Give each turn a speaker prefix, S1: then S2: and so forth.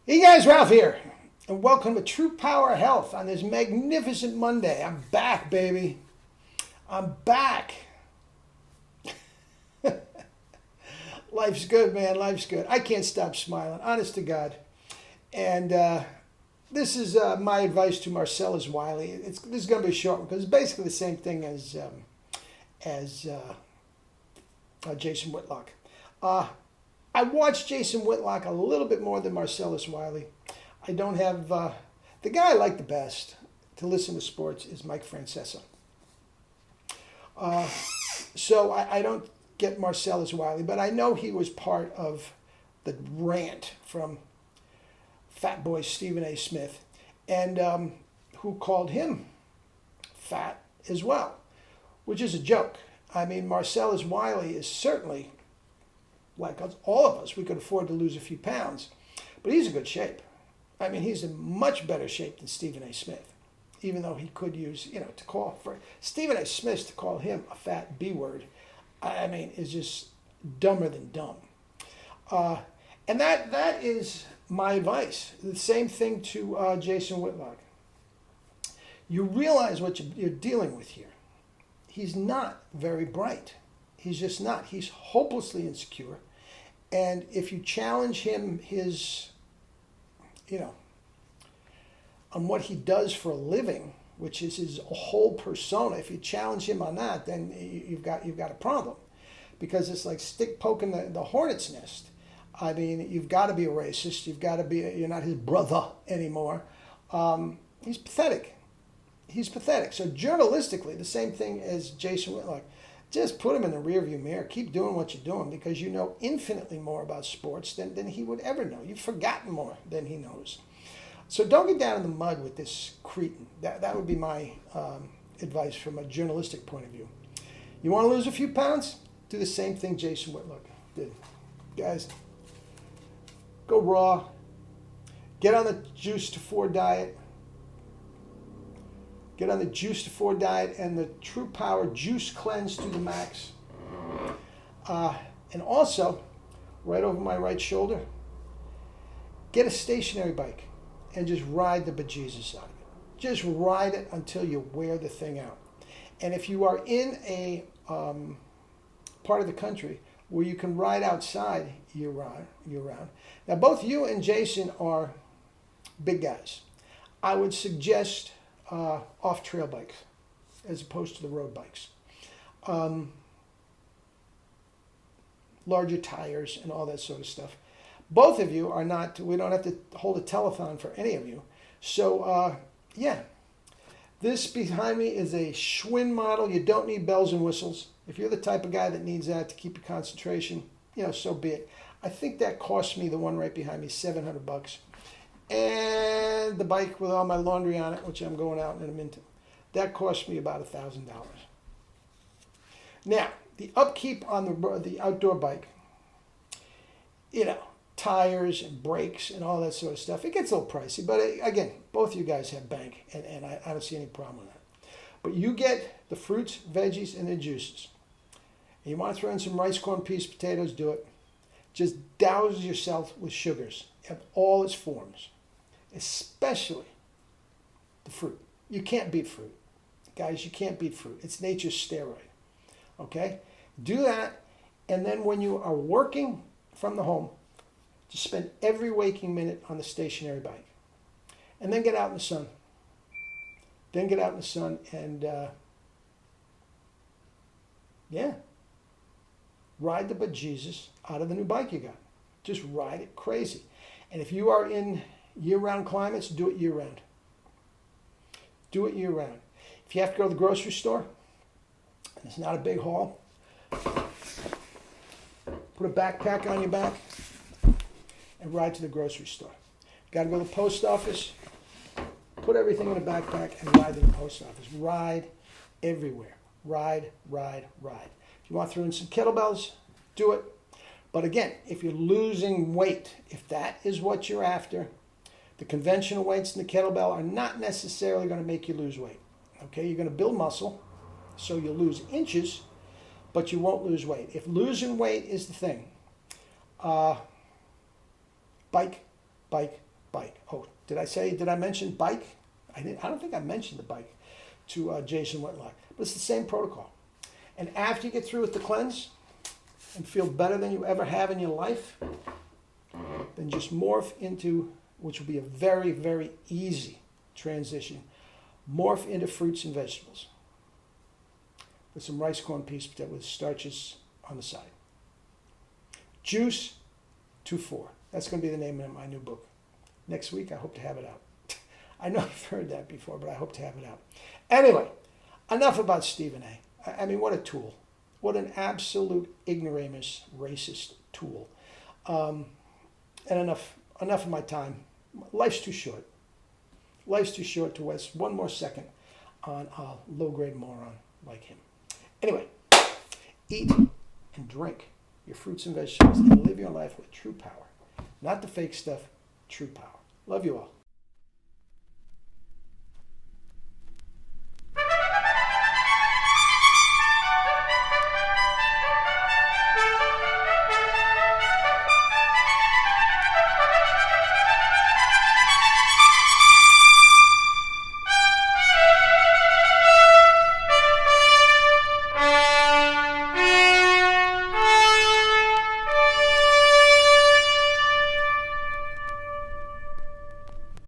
S1: Hey guys, Ralph here, and welcome to True Power Health on this magnificent Monday. I'm back, baby. I'm back. Life's good, man. Life's good. I can't stop smiling, honest to God. And this is my advice to Marcellus Wiley. This is going to be a short one because it's basically the same thing as Jason Whitlock. I watch Jason Whitlock a little bit more than Marcellus Wiley. I don't have the guy I like the best to listen to sports is Mike Francesa. So I don't get Marcellus Wiley, but I know he was part of the rant from Fat Boy Stephen A. Smith, and who called him fat as well, which is a joke. I mean, Marcellus Wiley is certainly, like all of us, we could afford to lose a few pounds, but he's in good shape. I mean, he's in much better shape than Stephen A. Smith, even though he could use, to call for Stephen A. Smith to call him a fat B word, I mean, is just dumber than dumb. And that is my advice. The same thing to Jason Whitlock. You realize what you're dealing with here. He's not very bright. He's just not. He's hopelessly insecure. And if you challenge him, on what he does for a living, which is his whole persona, if you challenge him on that, then you've got a problem, because it's like stick poking the hornet's nest. I mean, you've got to be a racist. You're not his brother anymore. He's pathetic. He's pathetic. So journalistically, the same thing as Jason Whitlock. Just put him in the rearview mirror. Keep doing what you're doing, because you know infinitely more about sports than he would ever know. You've forgotten more than he knows. So don't get down in the mud with this cretin. That would be my advice from a journalistic point of view. You want to lose a few pounds? Do the same thing Jason Whitlock did. Guys, go raw. Get on the Juice to 4 diet. Get on the Juice to 4 diet and the True Power Juice Cleanse to the max. And also, right over my right shoulder, get a stationary bike and just ride the bejesus out of it. Just ride it until you wear the thing out. And if you are in a part of the country where you can ride outside year round. Now, both you and Jason are big guys. I would suggest off-trail bikes as opposed to the road bikes. Larger tires and all that sort of stuff. Both of you are not, we don't have to hold a telethon for any of you. So, yeah. This behind me is a Schwinn model. You don't need bells and whistles. If you're the type of guy that needs that to keep your concentration, so be it. I think that cost me, the one right behind me, $700. And the bike with all my laundry on it, which I'm going out in a minute, that cost me about $1,000. Now, the upkeep on the outdoor bike, tires and brakes and all that sort of stuff, it gets a little pricey. But again, both of you guys have bank, and I don't see any problem with that. But you get the fruits, veggies, and the juices. And you want to throw in some rice, corn, peas, potatoes, do it. Just douse yourself with sugars of all its forms, especially the fruit. You can't beat fruit. Guys, you can't beat fruit. It's nature's steroid. Okay? Do that, and then when you are working from the home, just spend every waking minute on the stationary bike. And then get out in the sun. Then get out in the sun and, ride the bejesus out of the new bike you got. Just ride it crazy. And if you are in year-round climates, do it year-round. Do it year-round. If you have to go to the grocery store, and it's not a big haul, put a backpack on your back and ride to the grocery store. Got to go to the post office, put everything in a backpack and ride to the post office. Ride everywhere. Ride, ride, ride. If you want to throw in some kettlebells, do it. But again, if you're losing weight, if that is what you're after, the conventional weights and the kettlebell are not necessarily going to make you lose weight. Okay, you're going to build muscle, so you'll lose inches, but you won't lose weight. If losing weight is the thing, bike, bike, bike. Oh, did I mention bike? I don't think I mentioned the bike to Jason Whitlock. But it's the same protocol. And after you get through with the cleanse and feel better than you ever have in your life, then just morph into, which will be a very, very easy transition, morph into fruits and vegetables with some rice corn peas with starches on the side. Juice 2-4. That's going to be the name of my new book. Next week, I hope to have it out. I know I've heard that before, but I hope to have it out. Anyway, enough about Stephen A. I mean, what a tool. What an absolute ignoramus, racist tool. And enough of my time. Life's too short. Life's too short to waste one more second on a low-grade moron like him. Anyway, eat and drink your fruits and vegetables and live your life with true power. Not the fake stuff, true power. Love you all.